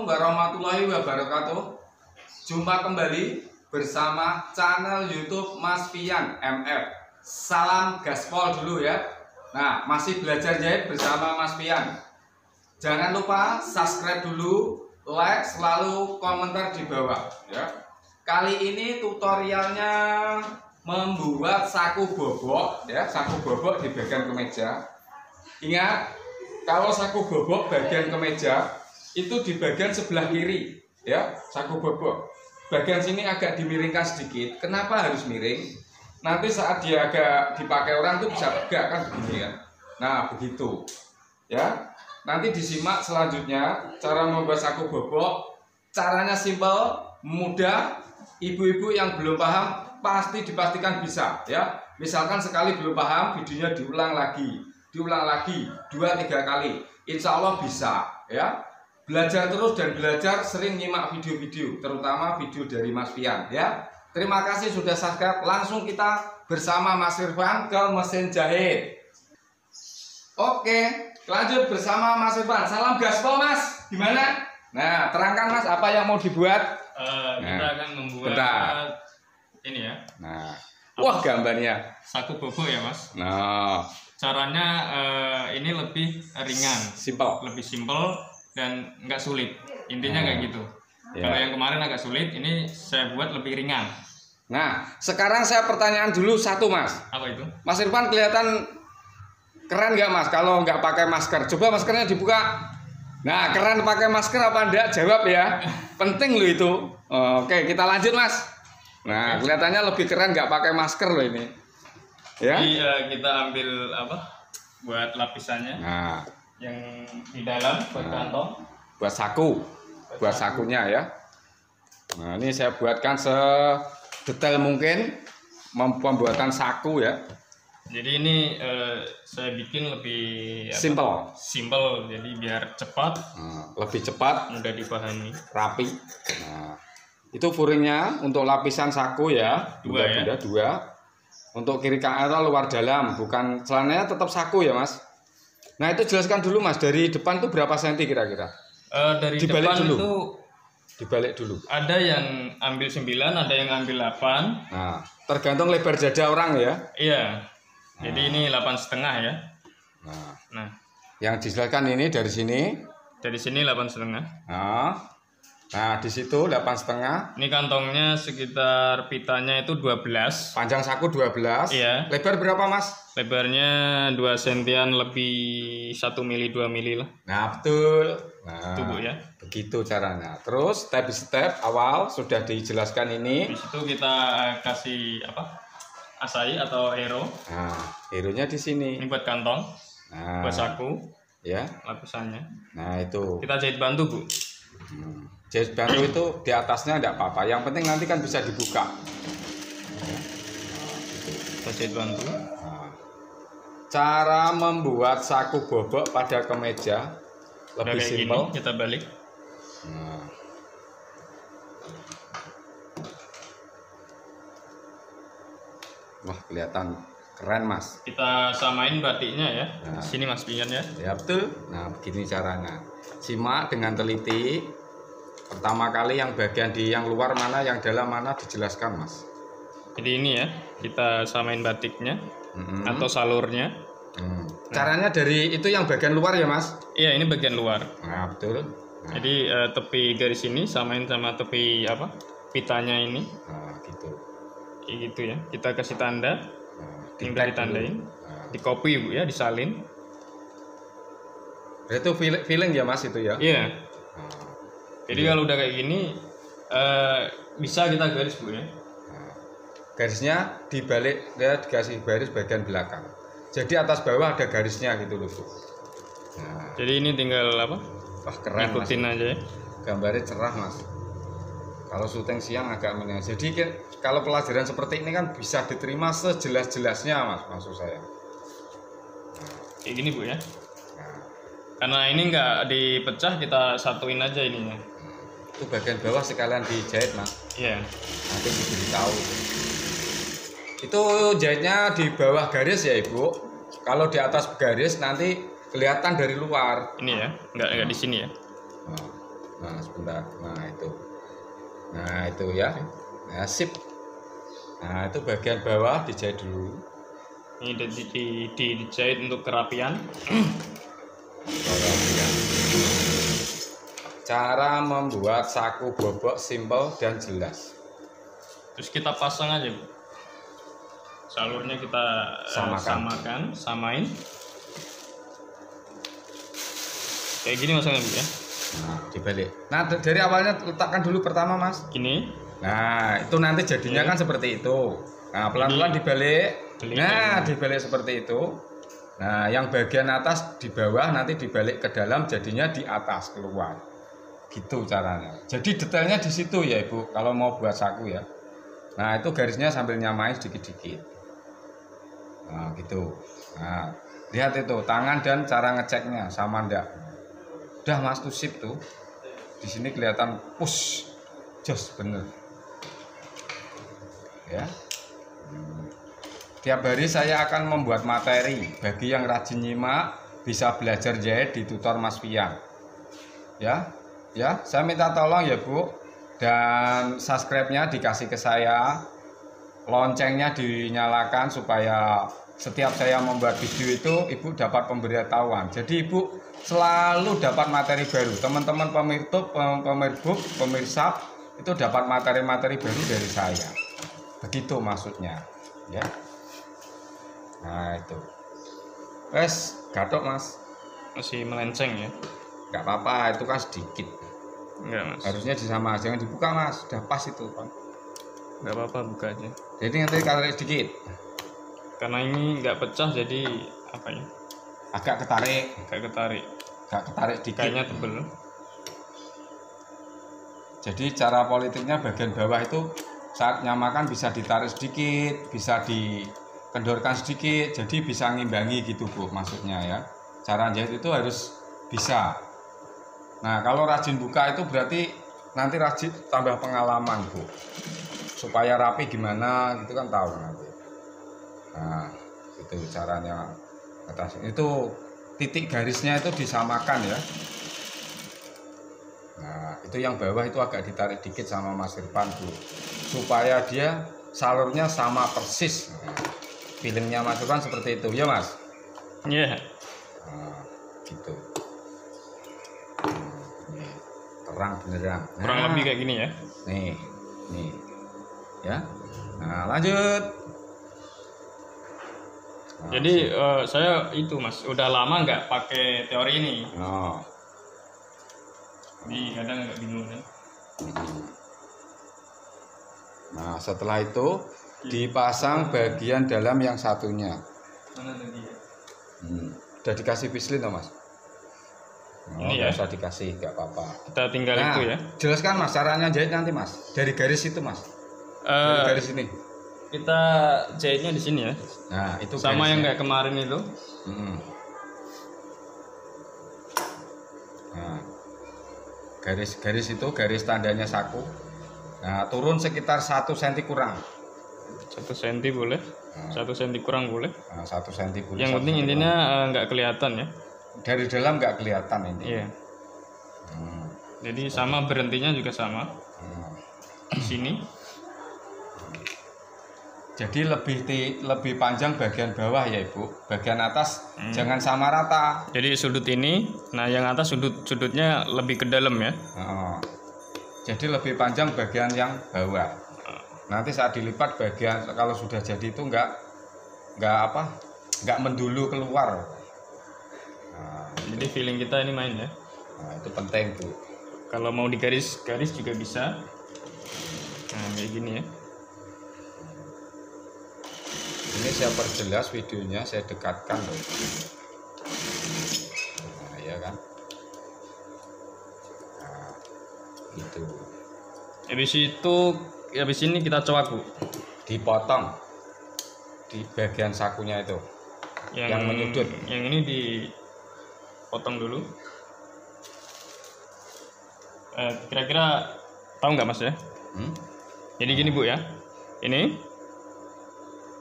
warahmatullahi wabarakatuh. Jumpa kembali bersama channel YouTube Mas Fian MF. Salam gaspol dulu ya. Nah, masih belajar jahit bersama Mas Fian. Jangan lupa subscribe dulu, like, selalu komentar di bawah ya. Kali ini tutorialnya membuat saku bobok ya, saku bobok di bagian kemeja. Ingat, kalau saku bobok bagian kemeja itu di bagian sebelah kiri ya, saku bobok. Bagian sini agak dimiringkan sedikit. Kenapa harus miring? Nanti saat dia agak dipakai orang tuh bisa tegak kan begini kan. Nah, begitu. Ya. Nanti disimak selanjutnya cara membuat saku bobok. Caranya simpel, mudah. Ibu-ibu yang belum paham pasti dipastikan bisa ya. Misalkan sekali belum paham, videonya diulang lagi 2-3 kali, insya Allah bisa ya. Belajar terus dan belajar, sering nyimak video-video, terutama video dari Mas Fian ya. Terima kasih sudah subscribe. Langsung kita bersama Mas Irfan ke mesin jahit. Oke, lanjut bersama Mas Irfan. Salam gaspol Mas, gimana? Nah, terangkan Mas apa yang mau dibuat. Kita akan membuat ini ya. Nah, wah gambarnya saku bobok ya Mas. Nah, caranya ini lebih ringan, lebih simpel dan nggak sulit. Intinya kayak gitu. Ya. Kalau yang kemarin agak sulit, ini saya buat lebih ringan. Nah, sekarang saya pertanyaan dulu satu Mas. Apa itu? Mas Irfan kelihatan keren nggak Mas kalau nggak pakai masker? Coba maskernya dibuka. Nah, keren pakai masker apa enggak? Jawab ya. Penting loh itu. Oke, kita lanjut Mas. Nah, kelihatannya lebih keren nggak pakai masker loh ini. Ya. Jadi kita ambil apa? Buat lapisannya. Nah, yang di dalam buat kantong. Buat saku. Buat sakunya ya. Nah, ini saya buatkan sedetail mungkin pembuatan saku ya. Jadi ini saya bikin lebih simple, jadi biar cepat, lebih cepat, mudah dipahami, rapi. Nah, itu furingnya untuk lapisan saku ya, dua. Untuk kiri kanan atau luar dalam, bukan celananya tetap saku ya Mas. Nah itu jelaskan dulu Mas, dari depan tuh berapa senti kira-kira? Dari dibalik depan dulu. Itu dibalik dulu. Ada yang ambil 9, ada yang ambil 8. Nah, tergantung lebar dada orang ya. Iya. Jadi ini 8,5 ya. Nah, yang dijelaskan ini dari sini. Dari sini 8,5. Nah, di situ 8,5. Ini kantongnya sekitar pitanya itu 12. Panjang saku 12. Iya. Lebar berapa Mas? Lebarnya 2 sentian lebih 1 mili 2 mili lah. Nah, betul. Nah, itu Bu ya. Begitu caranya. Terus step by step awal sudah dijelaskan ini. Di situ kita kasih apa? Asai atau hero. Nah, hero-nya di sini. Ini buat kantong. Nah, buat saku. Ya. Lapisannya. Nah, itu. Kita jahit bantu, Bu. Jahit bantu itu di atasnya enggak apa-apa. Yang penting nanti kan bisa dibuka. Kita jahit bantu. Nah, cara membuat saku bobok pada kemeja lebih simpel. Kita balik. Nah. Wah, kelihatan keren Mas. Kita samain batiknya ya. Nah. Sini Mas Pian ya. Ya betul. Nah, begini caranya. Simak dengan teliti. Pertama kali yang bagian di yang luar mana, yang dalam mana dijelaskan Mas. Jadi ini ya, kita samain batiknya atau salurnya. Nah. Caranya dari itu yang bagian luar ya Mas? Iya, ini bagian luar. Nah, betul. Nah. Jadi tepi garis ini samain sama tepi apa? Pitanya ini. Nah, gitu. Kayak gitu ya. Kita kasih tanda. Ini udah ditandain. Nah. Di copy Bu ya, disalin. Itu feeling ya Mas itu ya? Iya. Nah. Jadi kalau udah kayak gini bisa kita garis Bu ya. Nah. Garisnya dibalik ya, dikasih garis bagian belakang. Jadi atas bawah ada garisnya gitu loh Bu. Nah. Jadi ini tinggal apa? Wah, keren ikutin Mas. Aja ya. Gambarnya cerah Mas. Kalau syuting siang agak menang. Jadi kalau pelajaran seperti ini kan bisa diterima sejelas-jelasnya Mas, maksud saya. Kayak gini Bu ya. Nah. Karena ini nggak dipecah, kita satuin aja ininya. Itu bagian bawah sekalian dijahit Mas. Iya. Nanti diberitahu. Itu jahitnya di bawah garis ya Ibu. Kalau di atas garis nanti kelihatan dari luar. Ini ya, nggak di sini ya. Nah. Nah sebentar, nah itu ya, nah, sip. Nah itu bagian bawah dijahit dulu. Ini dijahit untuk kerapian. Cara membuat saku bobok simple dan jelas. Terus kita pasang aja, Bu. Salurnya kita samain. Kayak gini masangnya, Bu ya. Nah, dibalik. Nah, dari awalnya letakkan dulu pertama, Mas. Gini. Nah, itu nanti jadinya kan seperti itu. Nah, pelan-pelan dibalik. Nah, dibalik seperti itu. Nah, yang bagian atas di bawah nanti dibalik ke dalam, jadinya di atas keluar. Gitu caranya. Jadi detailnya di situ ya, Ibu. Kalau mau buat saku ya. Nah, itu garisnya sambil nyamain sedikit-sedikit. Nah, gitu. Nah, lihat itu tangan dan cara ngeceknya sama enggak. Udah Mas tuh sip tuh. Di sini kelihatan push. Jos bener. Ya. Tiap hari saya akan membuat materi. Bagi yang rajin nyimak bisa belajar jahit di tutor Mas Pian. Ya. Ya, saya minta tolong ya, Bu. Dan subscribe-nya dikasih ke saya. Loncengnya dinyalakan supaya setiap saya membuat video itu Ibu dapat pemberitahuan. Jadi Ibu selalu dapat materi baru. Teman-teman pemirsa itu dapat materi-materi baru dari saya. Begitu maksudnya, ya. Nah, itu. Wes, gatok, Mas. Masih melenceng ya. Enggak apa-apa, itu kan sedikit. Enggak, Mas. Harusnya sama, jangan dibuka, Mas. Sudah pas itu, Pak. Enggak apa-apa, buka aja. Jadi nanti tarik sedikit. Karena ini nggak pecah, jadi apa ya? Agak ketarik. Agak ketarik dikit. Kayaknya tebel. Jadi cara politiknya bagian bawah itu saat nyamakan bisa ditarik sedikit, bisa dikendorkan sedikit, jadi bisa ngimbangi gitu, Bu, maksudnya ya. Cara jahit itu harus bisa. Nah, kalau rajin buka itu berarti nanti rajin tambah pengalaman, Bu. Supaya rapi gimana gitu kan tahu nanti. Nah, itu caranya atas. Itu titik garisnya itu disamakan ya. Nah, itu yang bawah itu agak ditarik dikit sama Mas Irfan, Bu. Supaya dia salurnya sama persis. Nah, feelingnya Mas Irfan seperti itu, ya Mas? Iya. Yeah. Nah, gitu. Terang beneran. Nah, kurang lebih kayak gini ya. Nih. Ya. Nah, lanjut. Nah, jadi saya itu, Mas, udah lama nggak pakai teori ini. Oh. Ini kadang agak bingung kan. Nah, setelah itu dipasang bagian dalam yang satunya. Mana tadi ya? Udah dikasih bislin toh, Mas? Oh, ini ya. Usah dikasih, nggak apa-apa. Kita tinggal nah, itu ya. Jelaskan Mas caranya jahit nanti, Mas. Dari garis itu, Mas. Dari garis ini. Kita jahitnya di sini ya. Nah, itu sama garisnya. yang kayak kemarin itu. Nah, garis itu garis tandanya saku. Nah, turun sekitar 1 cm kurang. 1 cm boleh. 1 cm kurang boleh. Nah, 1 cm boleh. Yang penting intinya nggak kelihatan ya. Dari dalam nggak kelihatan ini. Iya. Jadi sama berhentinya juga sama. Di sini. Jadi lebih panjang bagian bawah ya, Ibu. Bagian atas jangan sama rata. Jadi sudut ini, nah yang atas sudutnya lebih ke dalam ya. Jadi lebih panjang bagian yang bawah. Nanti saat dilipat bagian kalau sudah jadi itu nggak mendulu keluar. Nah, jadi feeling kita ini main ya. Nah, itu penting, Bu. Kalau mau digaris juga bisa. Nah, kayak gini ya. Ini saya perjelas videonya, saya dekatkan loh. Nah, ya kan. Nah, gitu. Habis ini kita coak, Bu. Dipotong di bagian sakunya itu. Yang menyudut. Yang ini dipotong dulu. Kira-kira tahu nggak, Mas ya? Jadi gini, Bu ya. Ini.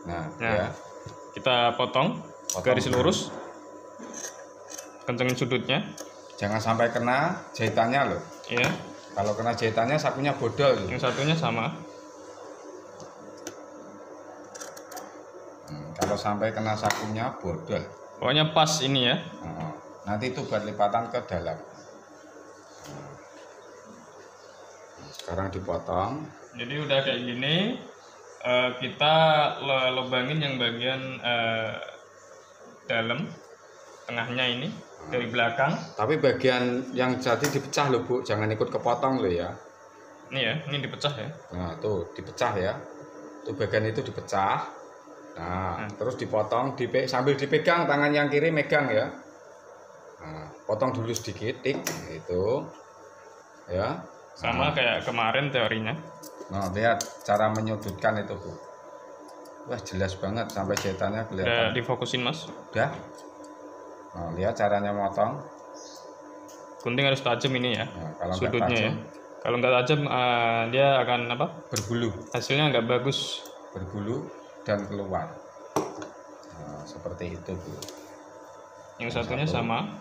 Nah, ya. Kita potong garis lurus. Kencengin sudutnya. Jangan sampai kena jahitannya loh. Ya. Kalau kena jahitannya sakunya bodol. Yang satunya sama. Kalau sampai kena sakunya bodol. Pokoknya pas ini ya. Nanti itu buat lipatan ke dalam. Sekarang dipotong. Jadi udah kayak gini. Kita lubangin yang bagian dalam, tengahnya ini dari belakang. Tapi bagian yang jadi dipecah loh Bu, jangan ikut kepotong loh ya. Ini ya, ini dipecah ya. Nah tuh dipecah ya. Tuh bagian itu dipecah. Nah terus dipotong, sambil dipegang tangan yang kiri megang ya. Nah, potong dulu sedikit, tik, itu ya. Sama kayak kemarin teorinya. Nah lihat cara menyudutkan itu Bu. Wah jelas banget sampai jahitannya kelihatan. Udah difokusin Mas. Udah. Nah, lihat caranya motong. Gunting harus tajam ini ya. Nah, kalau sudutnya tajam, ya. Kalau nggak tajam dia akan apa? Berbulu. Hasilnya nggak bagus. Berbulu dan keluar. Nah, seperti itu Bu. Yang satunya sama.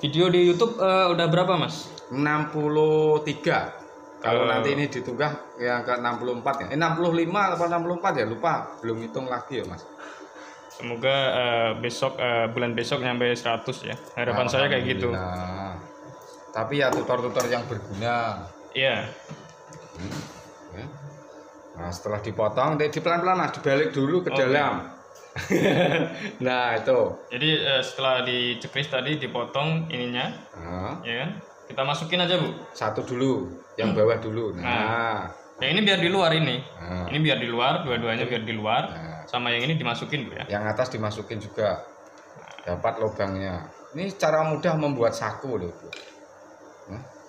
Video di YouTube udah berapa Mas? 63. Kalau nanti ini ditunggah yang ke 64 ya. 65 atau 64 ya, lupa. Belum hitung lagi ya, Mas. Semoga besok bulan besok nyampe 100 ya. Harapan saya kayak gitu. Tapi ya tutor-tutor yang berguna. Iya. Nah, setelah dipotong, di pelan-pelan Mas, dibalik dulu ke dalam. Nah, itu. Jadi setelah dicekris tadi dipotong ininya. Ya kan? Kita masukin aja Bu. Satu dulu, yang bawah dulu. Nah, yang ini biar di luar ini. Ini biar di luar, dua-duanya biar di luar. Sama yang ini dimasukin Bu ya. Yang atas dimasukin juga. Dapat lubangnya. Ini cara mudah membuat saku loh Bu.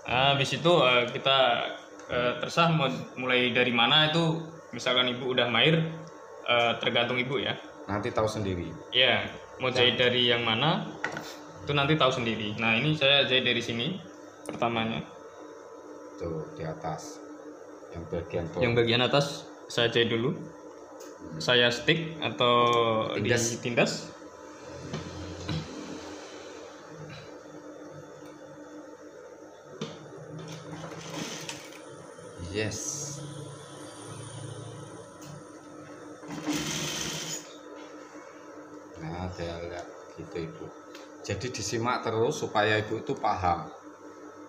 Habis itu kita terserah mulai dari mana itu. Misalkan Ibu udah mahir, tergantung Ibu ya. Nanti tahu sendiri. Ya, mau jahit dari yang mana itu nanti tahu sendiri. Nah ini saya jahit dari sini pertamanya. Tuh di atas. Yang bagian bawah. Yang bagian atas saya jahit dulu. Saya stick atau ditindas. Yes. Nah, lihat gitu Ibu. Jadi disimak terus supaya Ibu itu paham.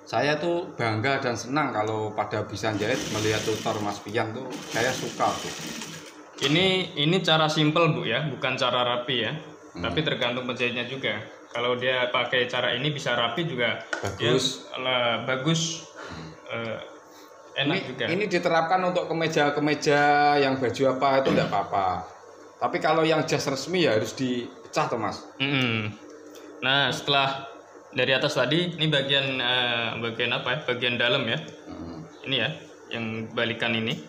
Saya tuh bangga dan senang kalau pada bisa jahit melihat tutor Mas Pian tuh, saya suka tuh. Ini cara simple Bu ya, bukan cara rapi ya. Tapi tergantung penjahitnya juga. Kalau dia pakai cara ini bisa rapi juga. Bagus. Ya, bagus. Enak juga. Ini diterapkan untuk kemeja-kemeja yang baju apa itu enggak apa-apa. Tapi kalau yang jas resmi ya harus dipecah tuh Mas. Nah setelah dari atas tadi, ini bagian apa ya? Bagian dalam ya. Ini ya, yang balikan ini.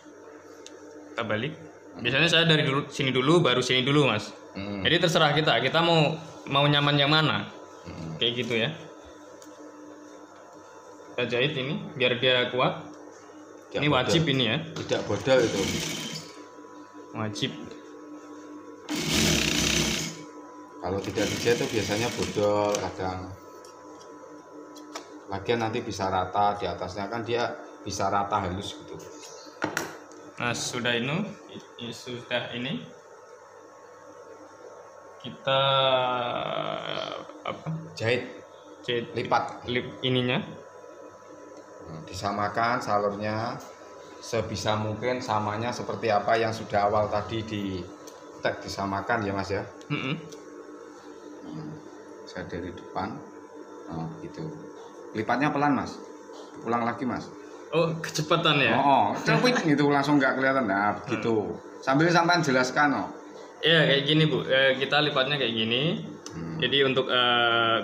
Kita balik. Biasanya saya dari sini dulu, baru sini dulu Mas. Jadi terserah kita mau nyaman yang mana. Kayak gitu ya. Kita jahit ini biar dia kuat. Ini wajib ini ya. Tidak bodol itu. Wajib. Kalau tidak dijahit itu biasanya bodol kadang. Lagian nanti bisa rata di atasnya kan dia bisa rata halus gitu. Nah sudah ini kita jahit lipat ininya. Disamakan salurnya sebisa mungkin samanya seperti apa yang sudah awal tadi di tag, disamakan ya Mas ya. Saya dari depan gitu. Lipatnya pelan Mas, ulang lagi Mas. Oh kecepatan ya. Cepet gitu langsung nggak kelihatan. Nah begitu sambil sampean jelaskan. Ya kayak gini Bu, kita lipatnya kayak gini. Jadi untuk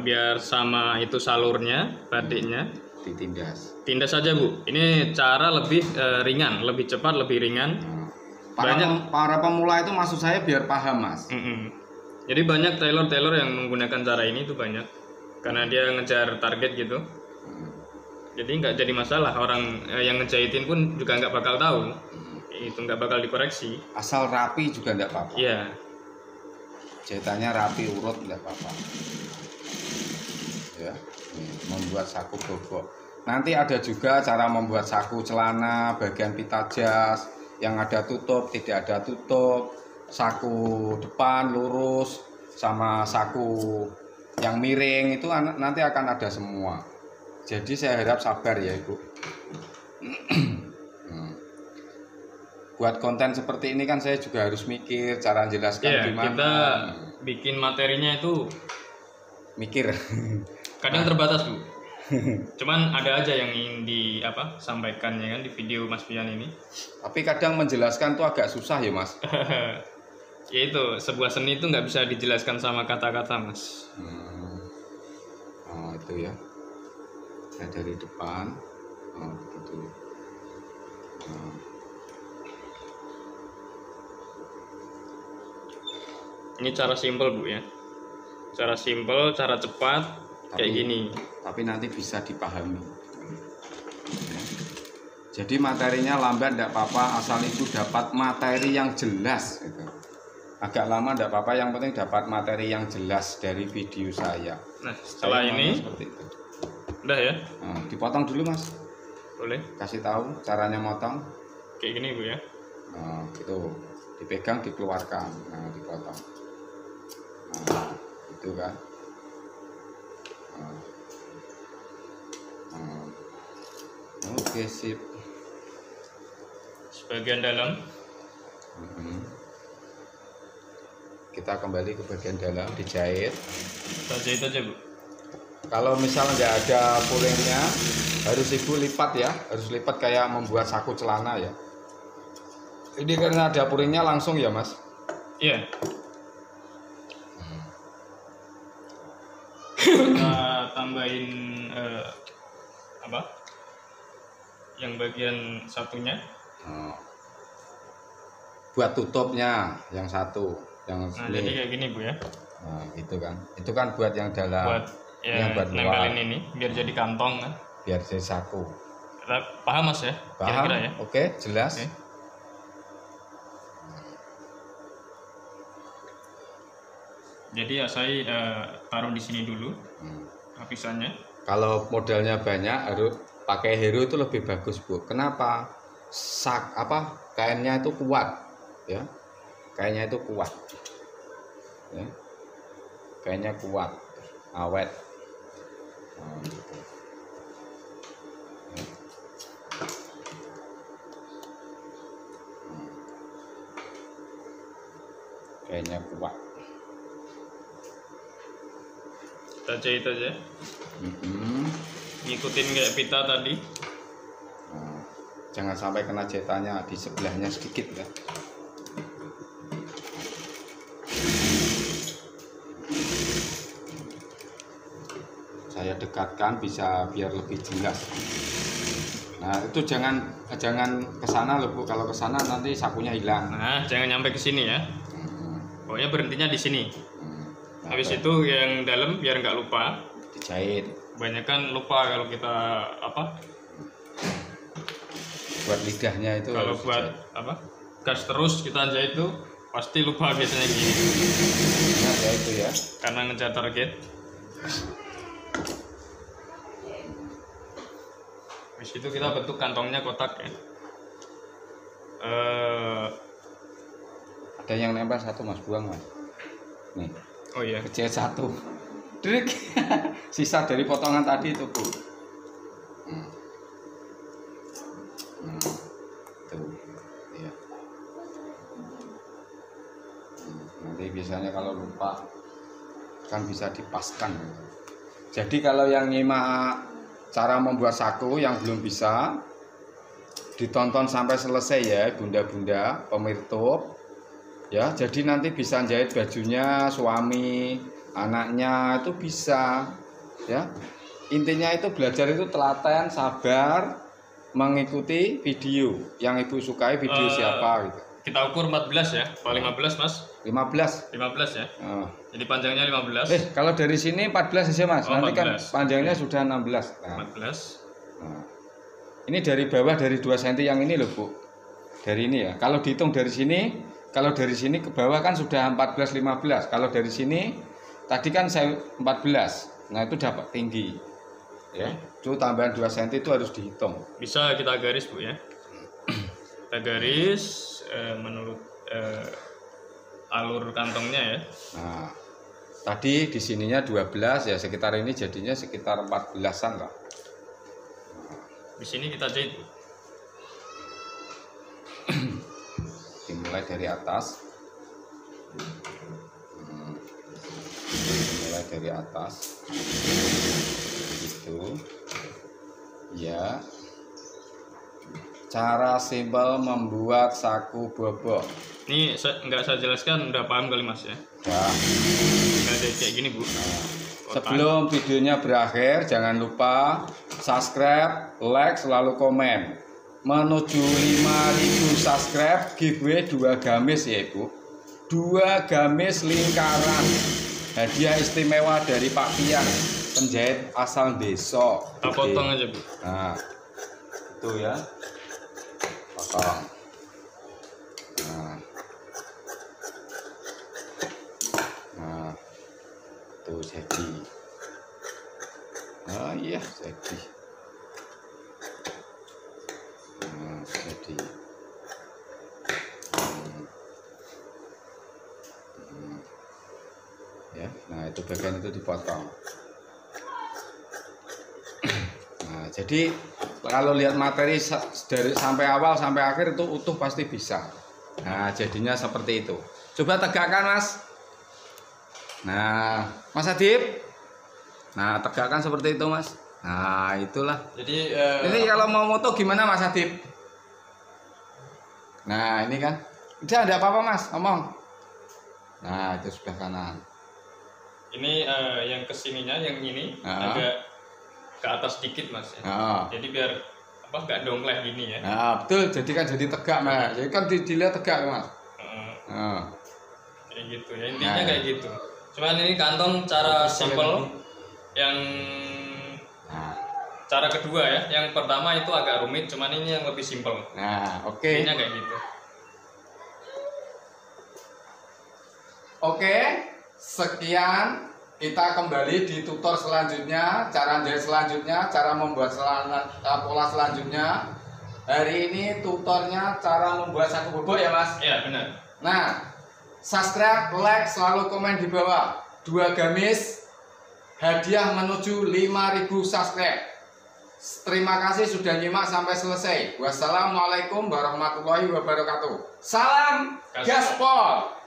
biar sama itu salurnya, batiknya tindas saja Bu. Ini cara lebih ringan, lebih cepat, lebih ringan. Para pemula itu maksud saya biar paham Mas. Jadi banyak tailor yang menggunakan cara ini itu banyak, karena dia ngejar target gitu. Jadi nggak jadi masalah, orang yang ngejahitin pun juga nggak bakal tahu. Itu nggak bakal dikoreksi. Asal rapi juga nggak apa-apa. Iya. Jahitannya rapi urut nggak apa-apa. Membuat saku bobok. Nanti ada juga cara membuat saku celana, bagian pita jas yang ada tutup, tidak ada tutup, saku depan lurus, sama saku yang miring itu nanti akan ada semua. Jadi saya harap sabar ya Ibu. Buat konten seperti ini kan saya juga harus mikir cara jelaskan gimana. Kita bikin materinya itu mikir. Kadang terbatas Bu. Cuman ada aja yang ingin sampaikan ya kan di video Mas Pian ini. Tapi kadang menjelaskan tuh agak susah ya Mas. Ya itu sebuah seni itu nggak bisa dijelaskan sama kata-kata Mas. Oh itu ya. Saya dari depan. Oh gitu. Ini cara simpel Bu ya. Cara simpel, cara cepat kayak gini. Tapi nanti bisa dipahami. Jadi materinya lambat tidak apa-apa, asal itu dapat materi yang jelas gitu. Agak lama tidak apa-apa, yang penting dapat materi yang jelas dari video saya. Nah setelah ini seperti itu. Udah ya. Nah, dipotong dulu Mas. Boleh. Kasih tahu caranya motong. Kayak gini Bu ya. Nah gitu, dipegang dikeluarkan, nah dipotong. Nah itu kan. Oke sip. Bagian dalam. Kita kembali ke bagian dalam, dijahit. Kita jahit aja Bu. Kalau misalnya nggak ada pulingnya, harus Ibu lipat ya, harus lipat kayak membuat saku celana ya. Ini karena ada pulingnya langsung ya Mas. Iya. Kita tambahin yang bagian satunya. Buat tutupnya yang satu, yang Nah jadi kayak gini Bu ya. Nah gitu kan, itu kan buat yang dalam. Buat ya, buat nempelin luar. ini biar jadi kantong kan. Biar jadi saku. Paham Mas ya? Paham? Kira-kira ya. Oke, jelas. Oke. Jadi ya saya taruh di sini dulu lapisannya. Kalau modalnya banyak harus pakai hero itu lebih bagus Bu. Kenapa? Kainnya itu kuat ya. Kainnya itu kuat. Ya. Kainnya kuat, awet. Nah, gitu. Ya. Kainnya kuat. Kita jahit aja. Ngikutin kayak pita tadi. Nah, jangan sampai kena jahitannya di sebelahnya sedikit ya. Saya dekatkan bisa biar lebih jelas. Nah itu jangan ke sana loh Bu. Kalau ke sana nanti sakunya hilang. Nah jangan nyampe ke sini ya. Pokoknya berhentinya di sini. Nah, Habis itu yang dalam biar nggak lupa. Dijahit. Banyak kan lupa kalau kita buat lidahnya itu. Kalau buat dijahit. gas terus kita jahit itu pasti lupa biasanya gini. Nah, ya itu ya. Karena ngejar target. Habis itu kita bentuk kantongnya kotak ya. Ada yang nempel satu Mas, buang Mas. Nih. Oh iya. Kecil satu. Trik. Sisa dari potongan tadi itu Bu. Tuh. Ya. Nanti biasanya kalau lupa kan bisa dipaskan. Jadi kalau yang nyimak cara membuat saku yang belum bisa, ditonton sampai selesai ya bunda-bunda pemirsa ya. Jadi nanti bisa jahit bajunya suami, anaknya itu bisa ya. Intinya itu belajar itu telaten, sabar, mengikuti video yang Ibu sukai, video siapa gitu. Kita ukur 14 ya, apa 15 Mas? 15. 15 ya. Jadi panjangnya 15. Kalau dari sini 14 aja Mas. Nanti 14. kan panjangnya sudah 16. Nah, 14. nah. Ini dari bawah dari 2 cm yang ini loh Bu. Dari ini ya. Kalau dihitung dari sini, kalau dari sini ke bawah kan sudah 14 15. Kalau dari sini tadi kan saya 14. Nah, itu dapat tinggi. Ya, itu tambahan 2 cm itu harus dihitung. Bisa kita garis Bu ya. Kita garis menurut alur kantongnya ya. Nah, tadi di sininya 12 ya, sekitar ini jadinya sekitar 14-an lah. Di sini kita jahit Bu. Dimulai dari atas. Dimulai dari atas. Gitu. Ya. Cara simpel membuat saku bobo. Ini nggak saya jelaskan, udah paham kali Mas ya. Ya. Tinggal jahit kayak gini Bu. Sebelum videonya berakhir, jangan lupa subscribe, like, selalu komen. Menuju 5.000 subscribe, giveaway 2 gamis ya Ibu. 2 gamis lingkaran. Hadiah istimewa dari Pak Pian, penjahit asal desa. Kita potong aja Bu. Nah, itu ya. Potong. Nah, tuh jadi. Oh iya, jadi. Nah, jadi. Ya, nah itu bagian itu dipotong. Nah, jadi kalau lihat materi dari sampai awal sampai akhir itu utuh pasti bisa. Nah, jadinya seperti itu. Coba tegakkan Mas. Nah, Mas Adib. Nah, tegakkan seperti itu Mas. Nah, itulah. Jadi Ini kalau mau moto gimana Mas Adib? Nah, ini kan. Udah ada apa-apa Mas, ngomong. Nah, itu sebelah kanan. ini yang kesininya yang ini agak ke atas dikit Mas ya. Jadi biar apa nggak dongkleh gini ya. Nah, betul. Jadi kan jadi tegak Mas. Jadi kan dilihat tegak Mas. Kayak gitu ya, intinya kayak gitu. Cuman ini kantong cara simple yang cara kedua ya. Yang pertama itu agak rumit, cuman ini yang lebih simple. Nah, oke. Intinya kayak gitu. Oke, sekian. Kita kembali di tutor selanjutnya, cara jahit selanjutnya, cara membuat pola selanjutnya. Hari ini tutornya cara membuat saku bobo ya Mas? Iya benar. Nah, subscribe, like, selalu komen di bawah. 2 gamis, hadiah menuju 5.000 subscribe. Terima kasih sudah nyimak sampai selesai. Wassalamualaikum warahmatullahi wabarakatuh. Salam gaspol.